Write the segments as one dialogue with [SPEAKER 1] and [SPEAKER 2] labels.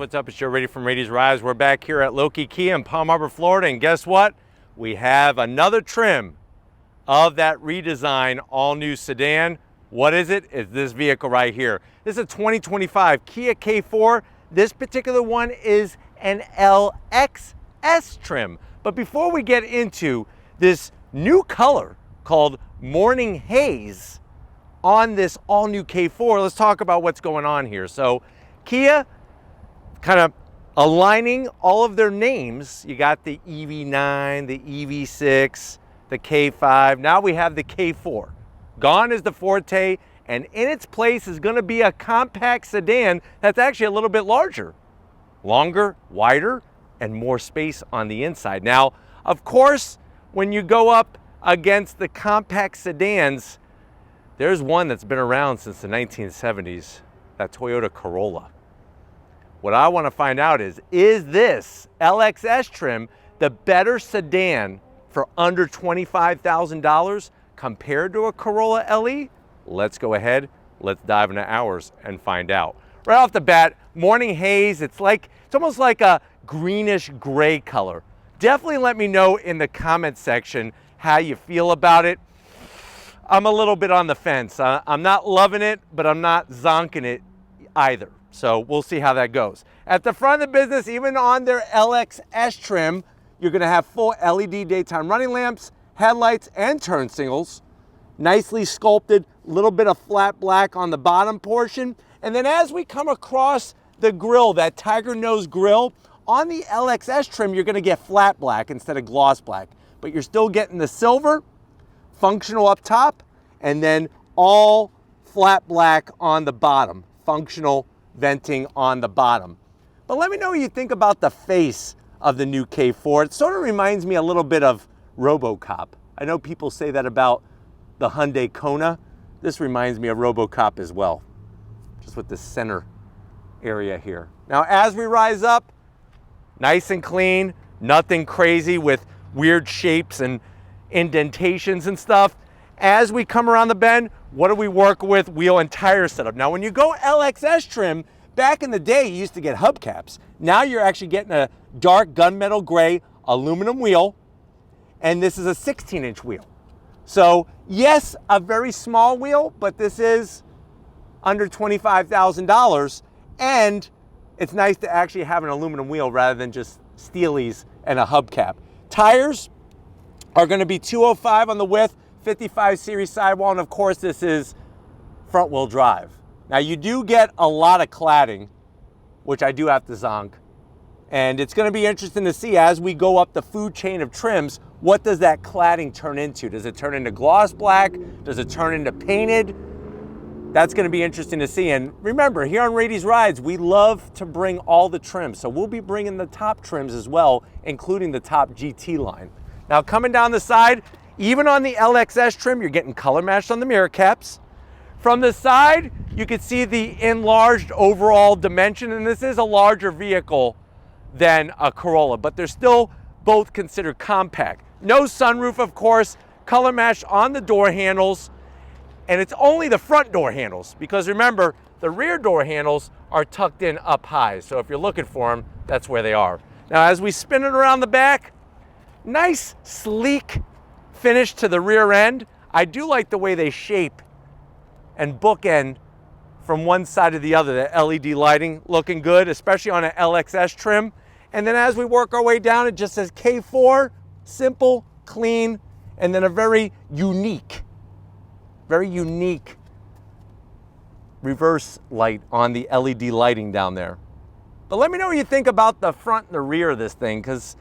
[SPEAKER 1] what's up? It's Joe Rady from Rady's Rides. We're back here at Loki Kia in Palm Harbor, Florida, and guess what? We have another trim of that redesign all-new sedan. What is it? It's this vehicle right here. This is a 2025 Kia K4. This particular one is an LXS trim. But before we get into this new color called Morning Haze on this all-new K4, let's talk about what's going on here. So Kia kind of aligning all of their names. You got the EV9, the EV6, the K5. Now we have the K4. Gone is the Forte, and in its place is going to be a compact sedan that's actually a little bit larger, longer, wider, and more space on the inside. Now, of course, when you go up against the compact sedans, there's one that's been around since the 1970s, that Toyota Corolla. What I want to find out is this LXS trim the better sedan for under $25,000 compared to a Corolla LE? Let's go ahead, let's dive into ours and find out. Right off the bat, Morning Haze, it's almost like a greenish gray color. Definitely let me know in the comment section how you feel about it. I'm a little bit on the fence. I'm not loving it, but I'm not zonking it either. So we'll see how that goes. At the front of the business, even on their LXS trim, you're gonna have full LED daytime running lamps, headlights, and turn signals. Nicely sculpted, little bit of flat black on the bottom portion. And then as we come across the grille, that tiger nose grille, on the LXS trim, you're gonna get flat black instead of gloss black. But you're still getting the silver, functional up top, and then all flat black on the bottom, functional venting on the bottom. But let me know what you think about the face of the new K4. It sort of reminds me a little bit of RoboCop. I know people say that about the Hyundai Kona. This reminds me of RoboCop as well, just with the center area here. Now, as we rise up, nice and clean, nothing crazy with weird shapes and indentations and stuff. As we come around the bend, what do we work with? Wheel and tire setup. Now, when you go LXS trim, back in the day, you used to get hubcaps. Now you're actually getting a dark gunmetal gray aluminum wheel, and this is a 16-inch wheel. So yes, a very small wheel, but this is under $25,000, and it's nice to actually have an aluminum wheel rather than just steelies and a hubcap. Tires are going to be 205 on the width, 55 series sidewall, and of course this is front wheel drive. Now you do get a lot of cladding, which I do have to zonk, and it's going to be interesting to see as we go up the food chain of trims, what does that cladding turn into? Does it turn into gloss black? Does it turn into painted? That's going to be interesting to see. And remember, here on Rady's Rides, we love to bring all the trims. So we'll be bringing the top trims as well, including the top GT line. Now coming down the side, even on the LXS trim, you're getting color matched on the mirror caps. From the side, you can see the enlarged overall dimension, and this is a larger vehicle than a Corolla, but they're still both considered compact. No sunroof, of course, color matched on the door handles, and it's only the front door handles, because remember, the rear door handles are tucked in up high, so if you're looking for them, that's where they are. Now, as we spin it around the back, nice, sleek finish to the rear end. I do like the way they shape and bookend from one side to the other. The LED lighting looking good, especially on an LXS trim. And then as we work our way down, it just says K4, simple, clean, and then a very unique reverse light on the LED lighting down there. But let me know what you think about the front and the rear of this thing, because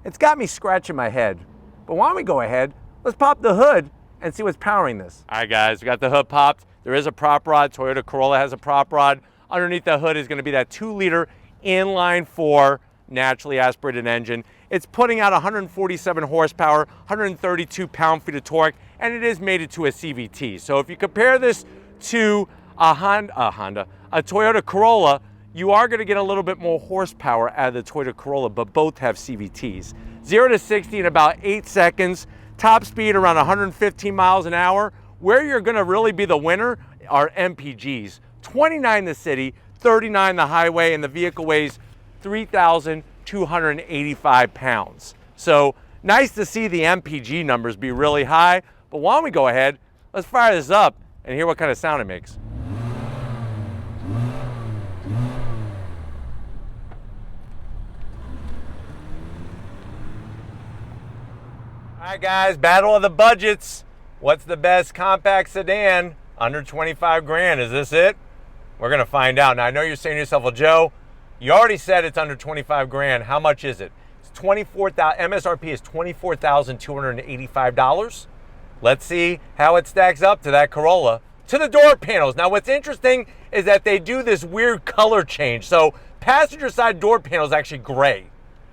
[SPEAKER 1] it's got me scratching my head. But why don't we go ahead, let's pop the hood and see what's powering this. All right, guys, we got the hood popped. There is a prop rod. Toyota Corolla has a prop rod. Underneath the hood is going to be that 2-liter inline-4 naturally aspirated engine. It's putting out 147 horsepower, 132 pound-feet of torque, and it is mated to a CVT. So if you compare this to a Toyota Corolla, you are going to get a little bit more horsepower out of the Toyota Corolla, but both have CVTs. 0 to 60 in about 8 seconds. Top speed around 115 miles an hour. Where you're going to really be the winner are MPGs. 29 in the city, 39 the highway, and the vehicle weighs 3,285 pounds. So nice to see the MPG numbers be really high, but why don't we go ahead, let's fire this up and hear what kind of sound it makes. All right guys, battle of the budgets. What's the best compact sedan under 25 grand? Is this it? We're gonna find out. Now I know you're saying to yourself, well Joe, you already said it's under 25 grand. How much is it? It's 24,000, MSRP is $24,285. Let's see how it stacks up to that Corolla. To the door panels. Now what's interesting is that they do this weird color change. So passenger side door panel is actually gray.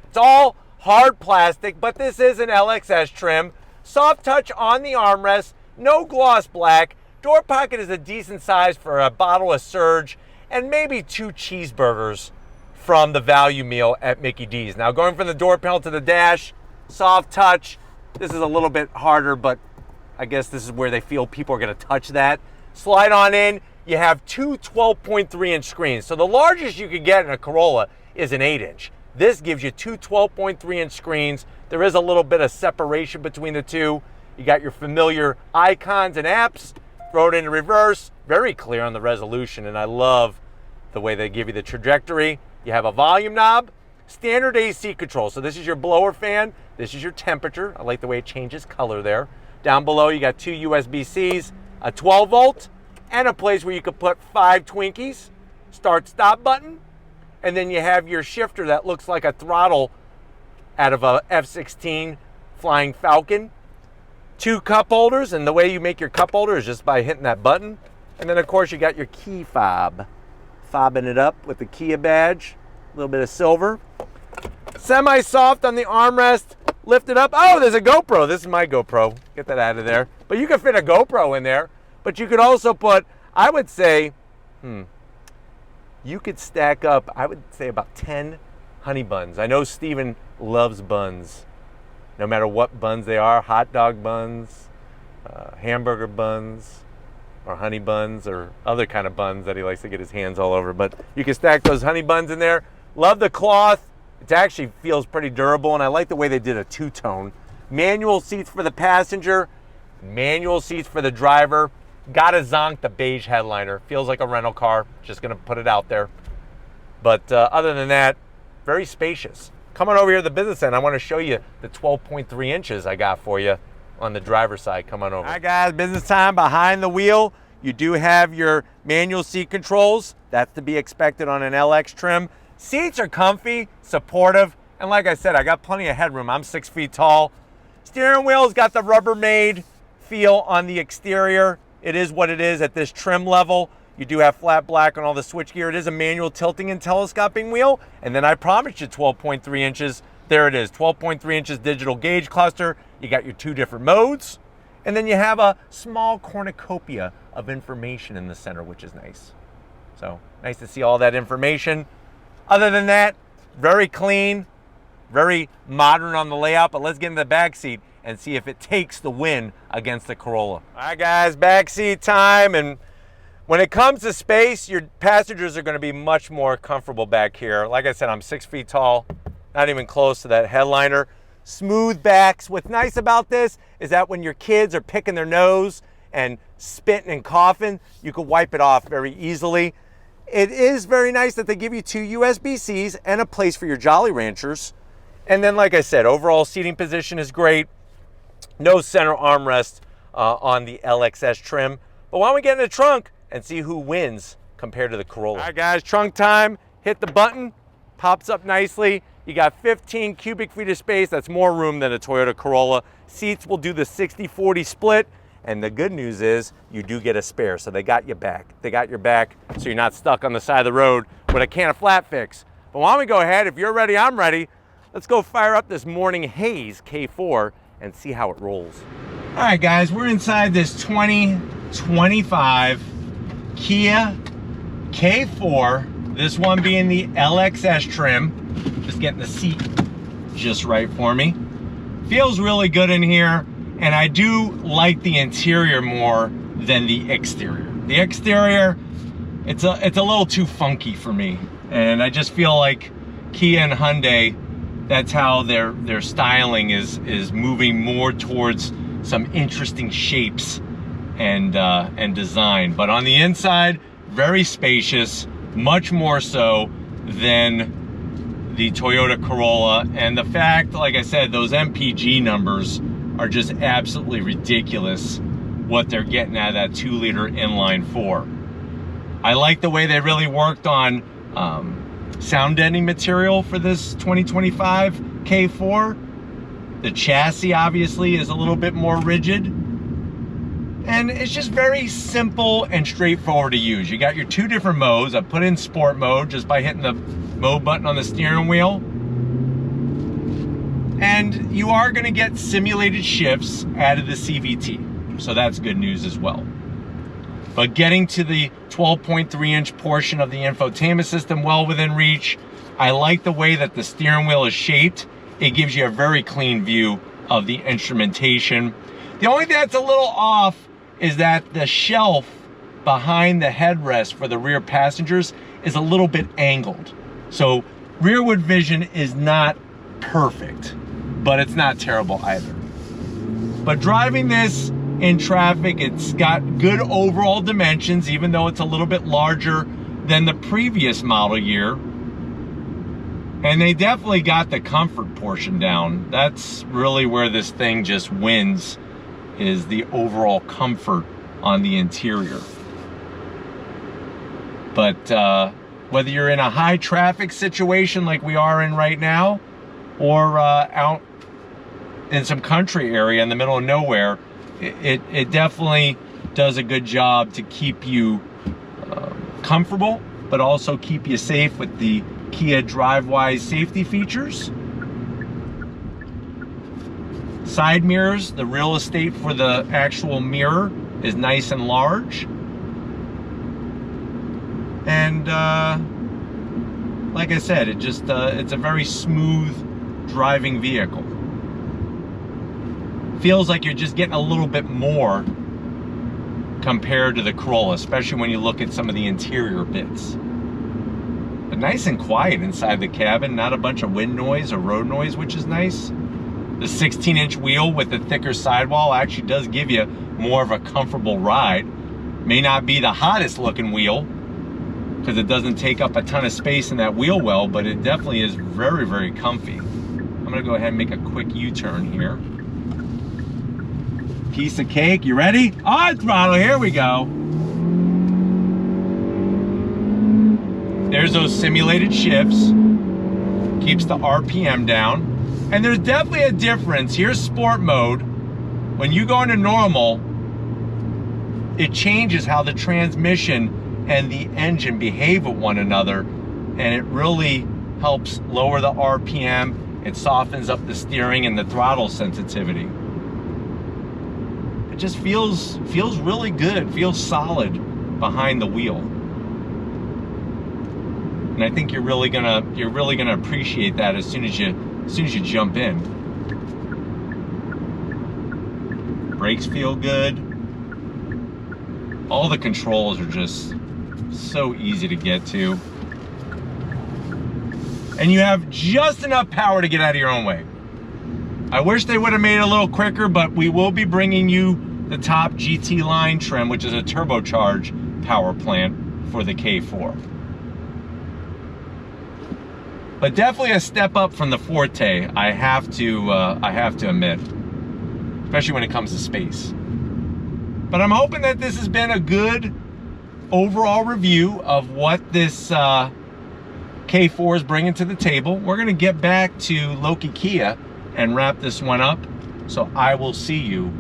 [SPEAKER 1] It's all hard plastic, but this is an LXS trim. Soft touch on the armrest, no gloss black. Door pocket is a decent size for a bottle of Surge and maybe 2 cheeseburgers from the value meal at Mickey D's. Now going from the door panel to the dash, soft touch. This is a little bit harder, but I guess this is where they feel people are gonna touch that. Slide on in, you have 2 12.3-inch screens. So the largest you could get in a Corolla is an 8-inch. This gives you 2 12.3-inch screens. There is a little bit of separation between the two. You got your familiar icons and apps. Throw it into reverse. Very clear on the resolution, and I love the way they give you the trajectory. You have a volume knob, standard AC control. So this is your blower fan. This is your temperature. I like the way it changes color there. Down below, you got 2 USB-Cs, a 12-volt, and a place where you could put 5 Twinkies. Start-stop button. And then you have your shifter that looks like a throttle out of a F-16 Flying Falcon. 2 cup holders, and the way you make your cup holder is just by hitting that button. And then of course you got your key fob. Fobbing it up with the Kia badge. A little bit of silver. Semi-soft on the armrest. Lift it up. Oh, there's a GoPro. This is my GoPro. Get that out of there. But you can fit a GoPro in there. But you could also put, I would say, you could stack up, I would say about 10 honey buns. I know Steven loves buns, no matter what buns they are, hot dog buns, hamburger buns, or honey buns, or other kind of buns that he likes to get his hands all over. But you can stack those honey buns in there. Love the cloth. It actually feels pretty durable, and I like the way they did a 2-tone. Manual seats for the passenger, manual seats for the driver. Gotta zonk the beige headliner. Feels like a rental car. Just gonna put it out there. But other than that, very spacious. Come on over here to the business end. I want to show you the 12.3 inches I got for you on the driver's side. Come on over. All right, guys, business time. Behind the wheel, you do have your manual seat controls. That's to be expected on an LX trim. Seats are comfy, supportive, and like I said, I got plenty of headroom. I'm 6 feet tall. Steering wheel's got the Rubbermaid feel on the exterior. It is what it is at this trim level. You do have flat black on all the switchgear. It is a manual tilting and telescoping wheel. And then I promised you 12.3 inches. There it is, 12.3 inches digital gauge cluster. You got your 2 different modes. And then you have a small cornucopia of information in the center, which is nice. So nice to see all that information. Other than that, very clean, very modern on the layout. But let's get in the back seat and see if it takes the win against the Corolla. All right, guys, backseat time. And when it comes to space, your passengers are gonna be much more comfortable back here. Like I said, I'm 6 feet tall, not even close to that headliner. Smooth backs. What's nice about this is that when your kids are picking their nose and spitting and coughing, you can wipe it off very easily. It is very nice that they give you 2 USB-Cs and a place for your Jolly Ranchers. And then, like I said, overall seating position is great. No center armrest on the LXS trim. But why don't we get in the trunk and see who wins compared to the Corolla. All right, guys, trunk time. Hit the button, pops up nicely. You got 15 cubic feet of space. That's more room than a Toyota Corolla. Seats will do the 60-40 split. And the good news is you do get a spare, so they got you back. They got your back, so you're not stuck on the side of the road with a can of flat fix. But why don't we go ahead? If you're ready, I'm ready. Let's go fire up this Morning Haze K4 and see how it rolls. All right, guys, we're inside this 2025 Kia K4. This one being the LXS trim. Just getting the seat just right for me. Feels really good in here, and I do like the interior more than the exterior. The exterior, it's a little too funky for me. And I just feel like Kia and Hyundai, that's how their styling is moving more towards some interesting shapes and design. But on the inside, very spacious, much more so than the Toyota Corolla. And the fact, like I said, those MPG numbers are just absolutely ridiculous, what they're getting out of that 2-liter inline 4. I like the way they really worked on sound deadening material for this 2025 K4. The chassis obviously is a little bit more rigid, and it's just very simple and straightforward to use. You got your 2 different modes. I put in sport mode just by hitting the mode button on the steering wheel, and you are going to get simulated shifts out of the CVT, so that's good news as well. But getting to the 12.3-inch portion of the infotainment system well within reach. I like the way that the steering wheel is shaped. It gives you a very clean view of the instrumentation. The only thing that's a little off is that the shelf behind the headrest for the rear passengers is a little bit angled. So rearward vision is not perfect, but it's not terrible either. But driving this in traffic, it's got good overall dimensions, even though it's a little bit larger than the previous model year. And they definitely got the comfort portion down. That's really where this thing just wins, is the overall comfort on the interior. But whether you're in a high traffic situation like we are in right now, or out in some country area in the middle of nowhere, it definitely does a good job to keep you comfortable, but also keep you safe with the Kia DriveWise safety features. Side mirrors, the real estate for the actual mirror is nice and large. And like I said, it's a very smooth driving vehicle. Feels like you're just getting a little bit more compared to the Corolla, especially when you look at some of the interior bits. But nice and quiet inside the cabin, not a bunch of wind noise or road noise, which is nice. The 16-inch wheel with the thicker sidewall actually does give you more of a comfortable ride. May not be the hottest looking wheel, because it doesn't take up a ton of space in that wheel well, but it definitely is very, very comfy. I'm gonna go ahead and make a quick U-turn here. Piece of cake, you ready? On throttle, here we go. There's those simulated shifts. Keeps the RPM down. And there's definitely a difference. Here's sport mode. When you go into normal, it changes how the transmission and the engine behave with one another, and it really helps lower the RPM. It softens up the steering and the throttle sensitivity. It just feels really good, feels solid behind the wheel. And I think you're really gonna appreciate that as soon as you jump in. Brakes feel good. All the controls are just so easy to get to. And you have just enough power to get out of your own way. I wish they would have made it a little quicker, but we will be bringing you the top GT line trim, which is a turbocharged power plant for the K4. But definitely a step up from the Forte, I have to admit, especially when it comes to space. But I'm hoping that this has been a good overall review of what this K4 is bringing to the table. We're gonna get back to Loki Kia and wrap this one up. So I will see you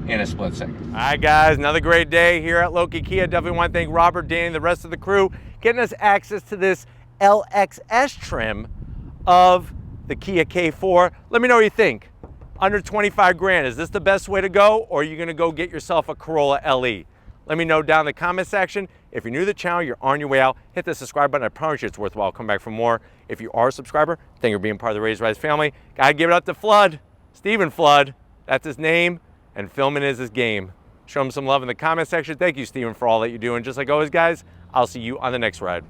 [SPEAKER 1] in a split second. All right, guys, another great day here at Loki Kia. Definitely want to thank Robert, Danny, the rest of the crew, getting us access to this LXS trim of the Kia K4. Let me know what you think. Under 25 grand, is this the best way to go, or are you gonna go get yourself a Corolla LE? Let me know down in the comment section. If you're new to the channel, you're on your way out, hit the subscribe button. I promise you it's worthwhile. Come back for more. If you are a subscriber, thank you for being part of the Raise Rise family. Gotta give it up to Flood, Stephen Flood. That's his name, and filming is his game. Show them some love in the comment section. Thank you, Steven, for all that you do. And just like always, guys, I'll see you on the next ride.